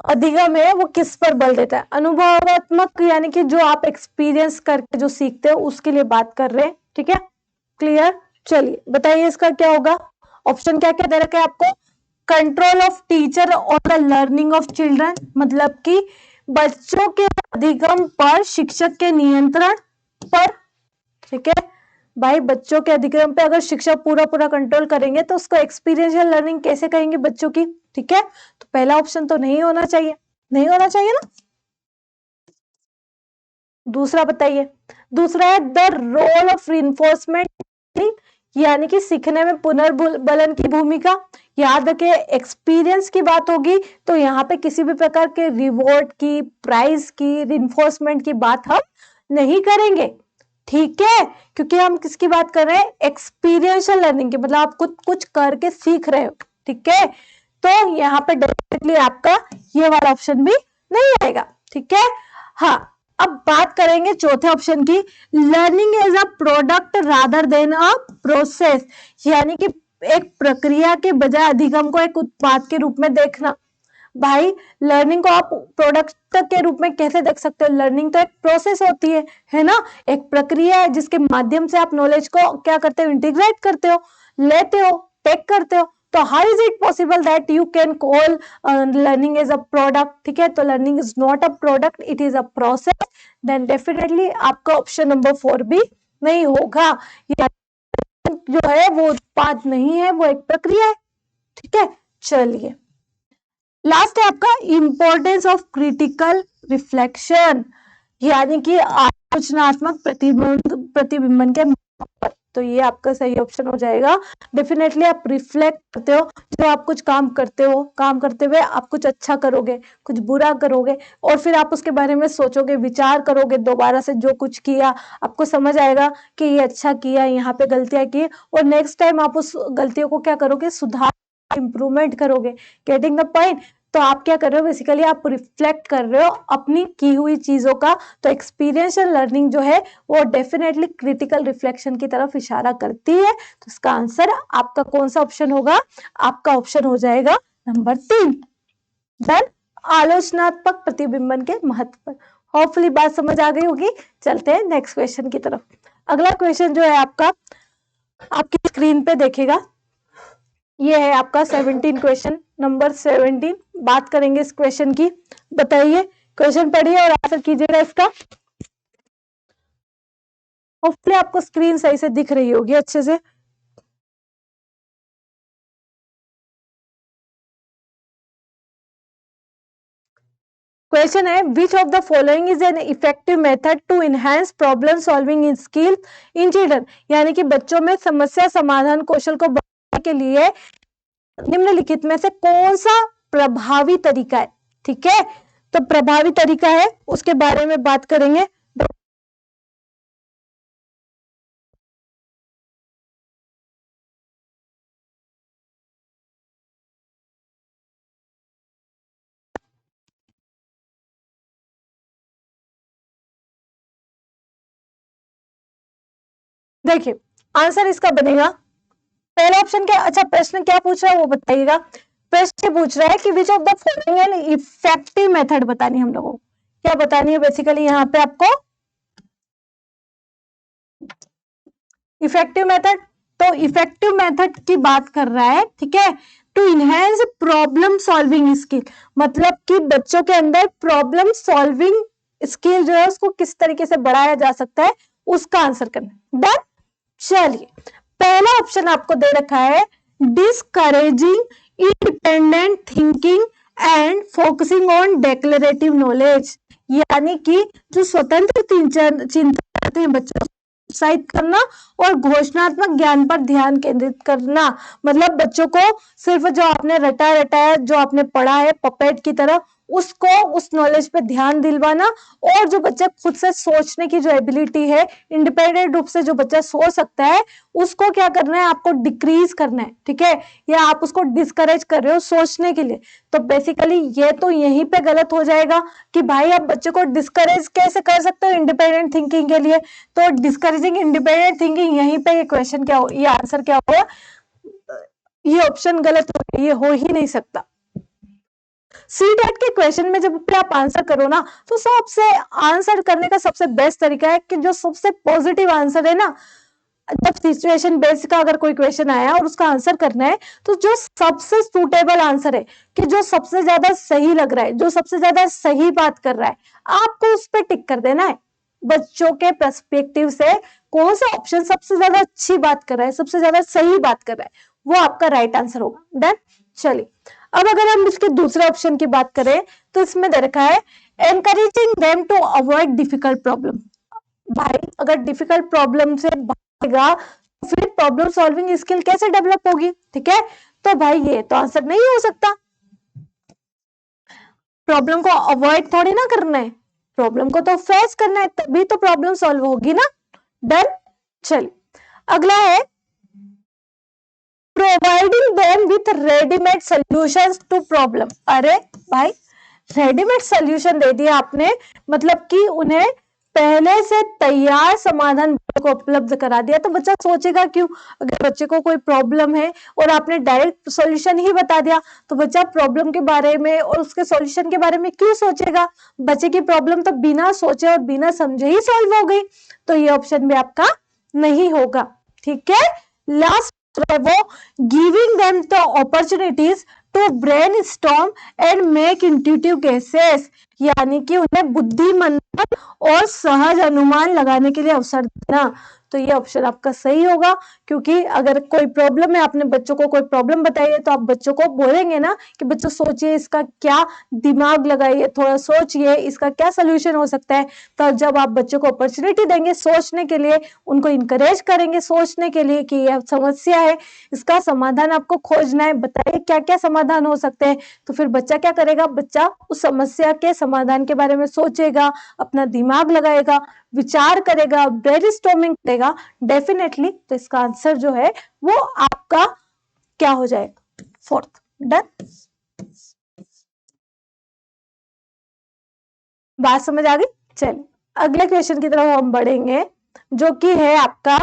अधिगम है वो किस पर बल देता है? अनुभवात्मक यानी कि जो आप एक्सपीरियंस करके जो सीखते हो उसके लिए बात कर रहे हैं। ठीक है, क्लियर? चलिए बताइए इसका क्या होगा। ऑप्शन क्या क्या दे रखे हैं आपको? कंट्रोल ऑफ टीचर और द लर्निंग ऑफ चिल्ड्रन, मतलब कि बच्चों के अधिगम पर शिक्षक के नियंत्रण पर। ठीक है भाई, बच्चों के अधिगम पे अगर शिक्षक पूरा पूरा कंट्रोल करेंगे तो उसको एक्सपीरियंशियल लर्निंग कैसे कहेंगे बच्चों की? ठीक है, तो पहला ऑप्शन तो नहीं होना चाहिए, नहीं होना चाहिए ना। दूसरा बताइए। दूसरा है द रोल ऑफ रिइंफोर्समेंट, यानी कि सीखने में पुनर्बलन की भूमिका। याद रखिए, एक्सपीरियंस की बात होगी तो यहाँ पे किसी भी प्रकार के रिवॉर्ड की, प्राइज की, रिइंफोर्समेंट की बात हम नहीं करेंगे। ठीक है, क्योंकि हम किसकी बात कर रहे हैं? एक्सपीरियंशियल लर्निंग की, मतलब आप खुद कुछ करके सीख रहे हो। ठीक है, तो यहाँ पे डेफिनेटली आपका ये वाला ऑप्शन भी नहीं आएगा। ठीक है, हाँ, अब बात करेंगे चौथे ऑप्शन की, learning as a product rather than a process, यानी कि एक प्रक्रिया के बजाय अधिगम को एक उत्पाद के रूप में देखना। भाई, लर्निंग को आप प्रोडक्ट के रूप में कैसे देख सकते हो? लर्निंग तो एक प्रोसेस होती है ना, एक प्रक्रिया है जिसके माध्यम से आप नॉलेज को क्या करते हो? इंटीग्रेट करते हो, लेते हो, टेक करते हो। तो how is it possible that you can call learning as a product? ठीक है, तो learning is not a product, it is a process. Then definitely आपका ऑप्शन नंबर 4 भी नहीं होगा। जो है वो उत्पाद नहीं है, वो एक प्रक्रिया है। ठीक है, चलिए लास्ट है आपका इंपॉर्टेंस ऑफ क्रिटिकल रिफ्लेक्शन, यानी कि आलोचनात्मक प्रतिबिंबन के। तो ये आपका सही ऑप्शन हो जाएगा। डेफिनेटली आप रिफ्लेक्ट करते हो, जो आप कुछ काम करते हो, काम करते हुए आप कुछ अच्छा करोगे, कुछ बुरा करोगे, और फिर आप उसके बारे में सोचोगे, विचार करोगे दोबारा से, जो कुछ किया आपको समझ आएगा कि ये अच्छा किया, यहाँ पे गलतियां की, और नेक्स्ट टाइम आप उस गलतियों को क्या करोगे, सुधार, इंप्रूवमेंट करोगे। Getting the point? तो आप क्या कर रहे हो, बेसिकली आप रिफ्लेक्ट कर रहे हो अपनी की हुई चीजों का। तो एक्सपीरियंशियल लर्निंग जो है वो डेफिनेटली क्रिटिकल रिफ्लेक्शन की तरफ इशारा करती है। तो इसका आंसर आपका कौन सा ऑप्शन होगा? आपका ऑप्शन हो जाएगा नंबर 3। देन आलोचनात्मक प्रतिबिंबन के महत्व पर होपफुली बात समझ आ गई होगी। चलते हैं नेक्स्ट क्वेश्चन की तरफ। अगला क्वेश्चन जो है आपका आपकी स्क्रीन पे देखेगा, ये है आपका 17 क्वेश्चन नंबर 17। बात करेंगे इस क्वेश्चन की। बताइए, क्वेश्चन पढ़िए और आंसर कीजिएगा इसका। होपफुली आपको स्क्रीन सही से दिख रही होगी अच्छे से। क्वेश्चन है, which of the following is an effective method to enhance problem solving skill in children, यानी कि बच्चों में समस्या समाधान कौशल को बढ़ाने के लिए निम्नलिखित में से कौन सा प्रभावी तरीका है? ठीक है, तो प्रभावी तरीका है उसके बारे में बात करेंगे। देखिए आंसर इसका बनेगा पहला ऑप्शन। क्या, अच्छा प्रश्न क्या पूछ रहा है वो बताइएगा। प्रश्न पूछ रहा है कि विच of the following N effective method बतानी है हम लोगों को। क्या बतानी है बेसिकली यहाँ पे आपको? Effective method. तो इफेक्टिव मेथड की बात कर रहा है, ठीक है, to enhance problem solving skill, मतलब कि बच्चों के अंदर प्रॉब्लम सॉल्विंग स्किल जो है उसको किस तरीके से बढ़ाया जा सकता है, उसका आंसर करना। डन, चलिए पहला ऑप्शन आपको दे रखा है, discouraging independent thinking and focusing on declarative knowledge, यानी कि जो स्वतंत्र चिंतन करते हैं बच्चों उत्साहित करना और घोषणात्मक ज्ञान पर ध्यान केंद्रित करना। मतलब बच्चों को सिर्फ जो आपने रटाया जो आपने पढ़ा है पपेट की तरह, उसको उस नॉलेज पे ध्यान दिलवाना, और जो बच्चा खुद से सोचने की जो एबिलिटी है, इंडिपेंडेंट रूप से जो बच्चा सोच सकता है, उसको क्या करना है, आपको डिक्रीज करना है। ठीक है, या आप उसको डिस्करेज कर रहे हो सोचने के लिए। तो बेसिकली ये तो यहीं पे गलत हो जाएगा कि भाई आप बच्चे को डिस्करेज कैसे कर सकते हो इंडिपेंडेंट थिंकिंग के लिए। तो डिस्करेजिंग इंडिपेंडेंट थिंकिंग, यहीं पे ये क्वेश्चन क्या हो, ये आंसर क्या होगा, ये ऑप्शन गलत हो, ये हो ही नहीं सकता। सीटेट के क्वेश्चन में जब आप आंसर करो ना, तो सबसे आंसर करने का सबसे बेस्ट तरीका है कि जो सबसे पॉजिटिव आंसर है ना, जब सिचुएशन बेस्ड का अगर कोई क्वेश्चन आया और उसका आंसर करना है, तो जो सबसे सूटेबल आंसर है, कि जो सबसे ज्यादा सही लग रहा है, जो सबसे ज्यादा सही बात कर रहा है, आपको उस पर टिक कर देना है। बच्चों के पर्सपेक्टिव से कौन सा ऑप्शन सबसे ज्यादा अच्छी बात कर रहा है, सबसे ज्यादा सही बात कर रहा है, वो आपका राइट आंसर होगा। डन, चलिए अब अगर हम इसके दूसरे ऑप्शन की बात करें, तो इसमें दे रखा है encouraging them to avoid difficult problem. भाई अगर डिफिकल्ट प्रॉब्लम से भागेगा तो फिर प्रॉब्लम सॉल्विंग स्किल कैसे डेवलप होगी? ठीक है, तो भाई ये तो आंसर नहीं हो सकता। प्रॉब्लम को अवॉइड थोड़ी ना करना है, प्रॉब्लम को तो फेस करना है, तभी तो प्रॉब्लम सॉल्व होगी ना। डन, चलिए अगला है providing them with readymade solutions to problem. अरे भाई रेडीमेड सॉल्यूशन दे दिया आपने, मतलब कि उन्हें पहले से तैयार समाधान को उपलब्ध करा दिया, तो बच्चा सोचेगा क्यों? अगर बच्चे को कोई प्रॉब्लम है और आपने डायरेक्ट सॉल्यूशन ही बता दिया, तो बच्चा प्रॉब्लम के बारे में और उसके सॉल्यूशन के बारे में क्यों सोचेगा? बच्चे की प्रॉब्लम तो बिना सोचे और बिना समझे ही सॉल्व हो गई। तो ये ऑप्शन भी आपका नहीं होगा। ठीक है, लास्ट वो giving them the opportunities to brainstorm and make intuitive guesses, यानी कि उन्हें बुद्धिमंथन और सहज अनुमान लगाने के लिए अवसर देना। तो ये ऑप्शन आपका सही होगा, क्योंकि अगर कोई प्रॉब्लम है, आपने बच्चों को कोई प्रॉब्लम बताई है, तो आप बच्चों को बोलेंगे ना कि बच्चों सोचिए, इसका क्या दिमाग लगाइए, थोड़ा सोचिए इसका क्या सोल्यूशन हो सकता है। तो जब आप बच्चों को अपॉर्चुनिटी देंगे सोचने के लिए, उनको इंकरेज करेंगे सोचने के लिए कि यह समस्या है, इसका समाधान आपको खोजना है, बताइए क्या क्या समाधान हो सकते हैं, तो फिर बच्चा क्या करेगा, बच्चा उस समस्या के समाधान के बारे में सोचेगा, अपना दिमाग लगाएगा, विचार करेगा, ब्रेनस्टॉर्मिंग करेगा डेफिनेटली। तो इसका आंसर जो है वो आपका क्या हो जाएगा, फोर्थ। डन, बात समझ आ गई। चलिए अगले क्वेश्चन की तरफ हम बढ़ेंगे, जो कि है आपका,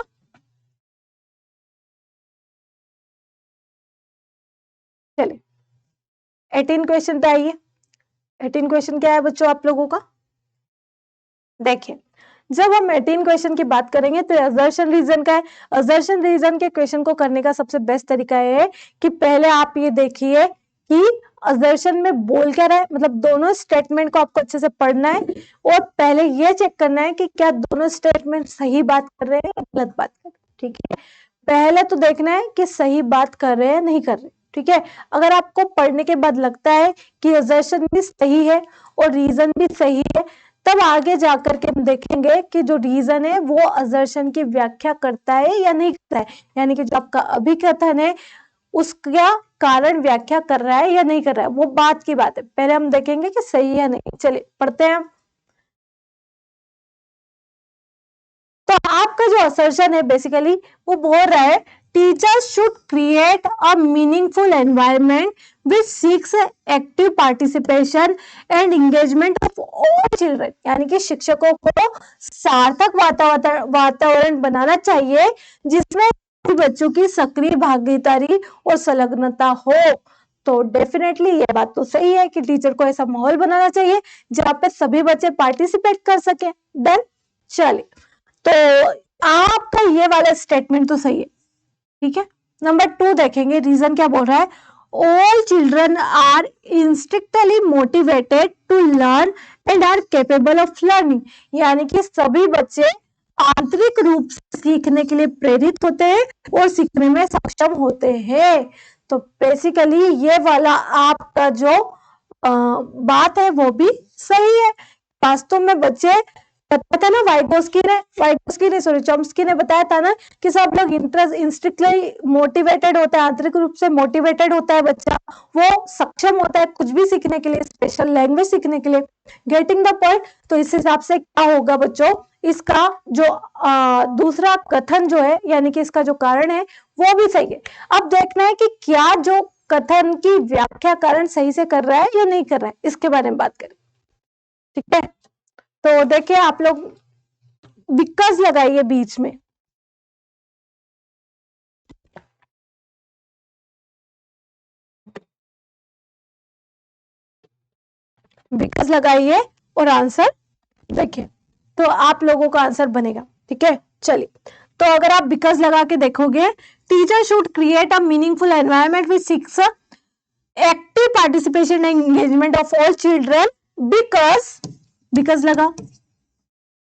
चलिए 18 क्वेश्चन पे आइए। 18 क्वेश्चन क्या है बच्चों आप लोगों का, देखिए जब हम 18 क्वेश्चन की बात करेंगे तो असर्शन रीजन का है। असर्शन रीजन के क्वेश्चन को करने का सबसे बेस्ट तरीका है कि पहले आप ये देखिए कि असर्शन में बोल क्या रहा है, मतलब दोनों स्टेटमेंट को आपको अच्छे से पढ़ना है और पहले ये चेक करना है कि क्या दोनों स्टेटमेंट सही बात कर रहे हैं या गलत बात कर रहे हैं। ठीक है, पहले तो देखना है कि सही बात कर रहे हैं नहीं कर रहे। ठीक है, अगर आपको पढ़ने के बाद लगता है कि असर्शन भी सही है और रीजन भी सही है, तब आगे जाकर के हम देखेंगे कि जो रीजन है वो असर्शन की व्याख्या करता है या नहीं करता है, यानी कि जो आपका अभिकथन है उसका कारण व्याख्या कर रहा है या नहीं कर रहा है, वो बात की बात है। पहले हम देखेंगे कि सही है नहीं। चलिए पढ़ते हैं। तो आपका जो असर्शन है बेसिकली वो बोल रहा है, teachers should create a meaningful environment which seeks active participation and engagement of all children, यानी कि शिक्षकों को सार्थक वातावरण बनाना चाहिए जिसमें बच्चों की सक्रिय भागीदारी और संलग्नता हो। तो डेफिनेटली ये बात तो सही है कि टीचर को ऐसा माहौल बनाना चाहिए जहां पे सभी बच्चे पार्टिसिपेट कर सके। डन, चलिए तो आपका ये वाला स्टेटमेंट तो सही है। ठीक है, नंबर 2 देखेंगे, रीजन क्या बोल रहा है, all children are instinctively motivated to learn and are capable of learning, यानी कि सभी बच्चे आंतरिक रूप से सीखने के लिए प्रेरित होते हैं और सीखने में सक्षम होते हैं। तो बेसिकली ये वाला आपका जो बात है वो भी सही है। वास्तव में बच्चे, पता था ना, चॉम्स्की ने बताया था ना कि सब लोग इंस्टिंक्टिवली मोटिवेटेड होता है, आंतरिक रूप से मोटिवेटेड होता है बच्चा, वो सक्षम होता है कुछ भी सीखने के लिए, स्पेशल लैंग्वेज सीखने के लिए। Getting the point. तो इस हिसाब से क्या होगा बच्चों, इसका जो दूसरा कथन जो है, यानी कि इसका जो कारण है वो भी सही है। अब देखना है कि क्या जो कथन की व्याख्या कारण सही से कर रहा है या नहीं कर रहा है, इसके बारे में बात करें। ठीक है, तो देखिए आप लोग बिकॉज लगाइए बीच में, बिकॉज लगाइए और आंसर देखिए, तो आप लोगों का आंसर बनेगा। ठीक है, चलिए तो अगर आप बिकॉज लगा के देखोगे, teacher should create a meaningful environment which seeks active participation and engagement of all children because लगा,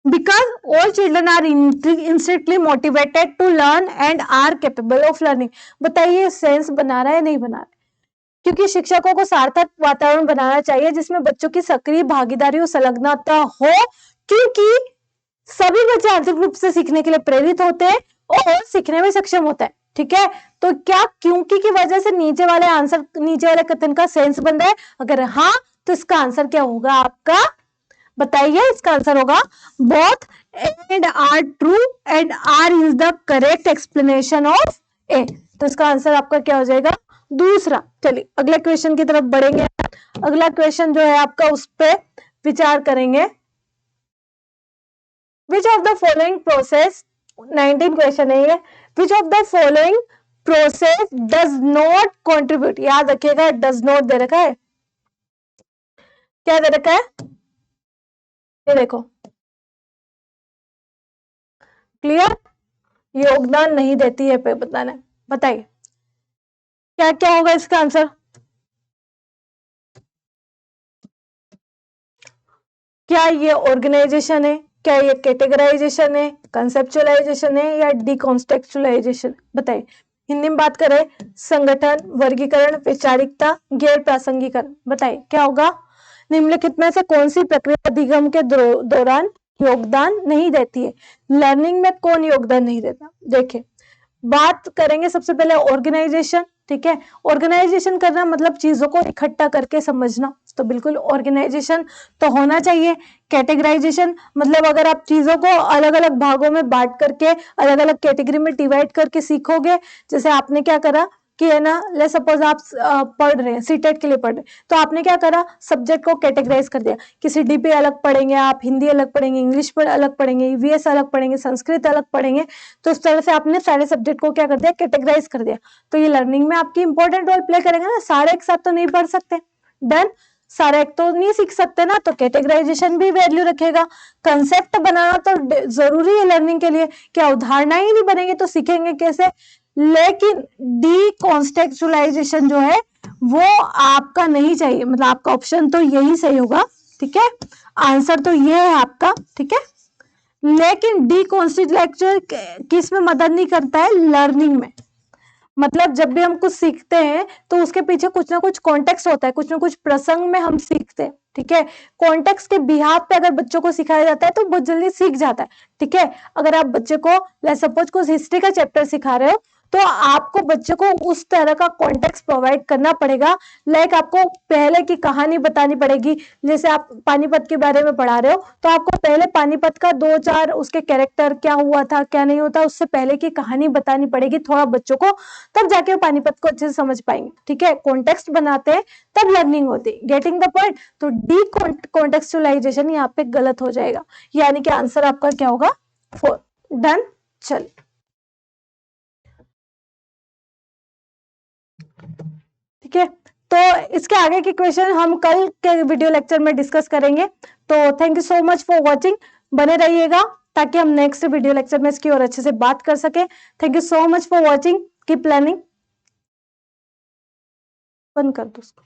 because all children are intrinsically motivated to learn and are capable of learning। बताइए सेंस बना रहा है नहीं बना रहा है, क्योंकि शिक्षकों को सार्थक वातावरण बनाना चाहिए जिसमें बच्चों की सक्रिय भागीदारी और संलग्नता हो, क्योंकि सभी बच्चे आंतरिक रूप से सीखने के लिए प्रेरित होते हैं और सीखने में सक्षम होता है। ठीक है, तो क्या क्योंकि की वजह से नीचे वाले आंसर, नीचे वाले कथन का सेंस बन रहा है? अगर हाँ, तो इसका आंसर क्या होगा आपका, बताइए। इसका आंसर होगा both and R true and R is the correct explanation of A. तो इसका आंसर आपका क्या हो जाएगा, दूसरा। चलिए अगले क्वेश्चन की तरफ बढ़ेंगे। अगला क्वेश्चन जो है आपका, उस पर विचार करेंगे। विच of the following process, 19 question है ये, विच of the following process does not contribute, याद रखिएगा डज नॉट दे रखा है, क्या दे रखा है, ये देखो, क्लियर, योगदान नहीं देती है पे बताना, बताइए क्या क्या होगा इसका आंसर। क्या ये ऑर्गेनाइजेशन है, क्या ये कैटेगराइजेशन है, कंसेप्चुअलाइजेशन है या डिकॉन्टेक्चुअलाइजेशन? बताइए। हिंदी में बात करें, संगठन, वर्गीकरण, वैचारिकता, गैर प्रासंगिकरण। बताइए क्या होगा। निम्नलिखित में से कौन सी प्रक्रिया अधिगम के दौरान योगदान नहीं देती है? लर्निंग में कौन योगदान नहीं देता? देखिए, बात करेंगे सबसे पहले ऑर्गेनाइजेशन। ठीक है, ऑर्गेनाइजेशन करना मतलब चीजों को इकट्ठा करके समझना, तो बिल्कुल ऑर्गेनाइजेशन तो होना चाहिए। कैटेगराइजेशन मतलब अगर आप चीजों को अलग अलग भागों में बांट करके अलग अलग कैटेगरी में डिवाइड करके सीखोगे, जैसे आपने क्या करा कि है ना, ले सपोज आप पढ़ रहे हैं, सीटेट के लिए पढ़ रहे हैं, तो आपने क्या करा, सब्जेक्ट को कैटेगराइज कर दिया कि सीडीपी अलग पढ़ेंगे आप, हिंदी अलग पढ़ेंगे, इंग्लिश पर अलग पढ़ेंगे, ईवीएस अलग पढ़ेंगे, संस्कृत अलग पढ़ेंगे। तो इस तरह से आपने सारे सब्जेक्ट को क्या कर दिया, कैटेगराइज कर दिया। तो ये लर्निंग में आपकी इंपॉर्टेंट रोल प्ले करेंगे ना, सारे एक साथ तो नहीं पढ़ सकते, डन, सारा एक तो नहीं सीख सकते ना, तो कैटेगराइजेशन भी वैल्यू रखेगा। कंसेप्ट बनाना तो जरूरी है लर्निंग के लिए, क्या अवधारणा ही नहीं बनेगी तो सीखेंगे कैसे। लेकिन डीकॉन्टेक्चुअलाइजेशन जो है वो आपका नहीं चाहिए, मतलब आपका ऑप्शन तो यही सही होगा। ठीक है, आंसर तो ये है आपका। ठीक है, लेकिन डीकॉन्स्टिट्यूशन किस में मदद नहीं करता है, लर्निंग में। मतलब जब भी हम कुछ सीखते हैं तो उसके पीछे कुछ ना कुछ कॉन्टेक्स्ट होता है, कुछ ना कुछ प्रसंग में हम सीखते हैं। ठीक है, कॉन्टेक्स्ट के बिहाफ पे अगर बच्चों को सिखाया जाता है तो बहुत जल्दी सीख जाता है। ठीक है, अगर आप बच्चे को सपोज कुछ हिस्ट्री का चैप्टर सिखा रहे हो तो आपको बच्चे को उस तरह का कॉन्टेक्स्ट प्रोवाइड करना पड़ेगा। लाइक आपको पहले की कहानी बतानी पड़ेगी। जैसे आप पानीपत के बारे में पढ़ा रहे हो तो आपको पहले पानीपत का 2-4 उसके कैरेक्टर, क्या हुआ था क्या नहीं होता, उससे पहले की कहानी बतानी पड़ेगी थोड़ा बच्चों को, तब जाके वो पानीपत को अच्छे से समझ पाएंगे। ठीक है, कॉन्टेक्स्ट बनाते हैं तब लर्निंग होती है। Getting the point. तो डी कॉन्टेक्चुअलाइजेशन यहाँ पे गलत हो जाएगा, यानी कि आंसर आपका क्या होगा, 4। डन, चल ठीक है। तो इसके आगे के क्वेश्चन हम कल के वीडियो लेक्चर में डिस्कस करेंगे। तो thank you so much for watching, बने रहिएगा ताकि हम नेक्स्ट वीडियो लेक्चर में इसकी और अच्छे से बात कर सके। Thank you so much for watching, keep learning. बंद कर दो उसको।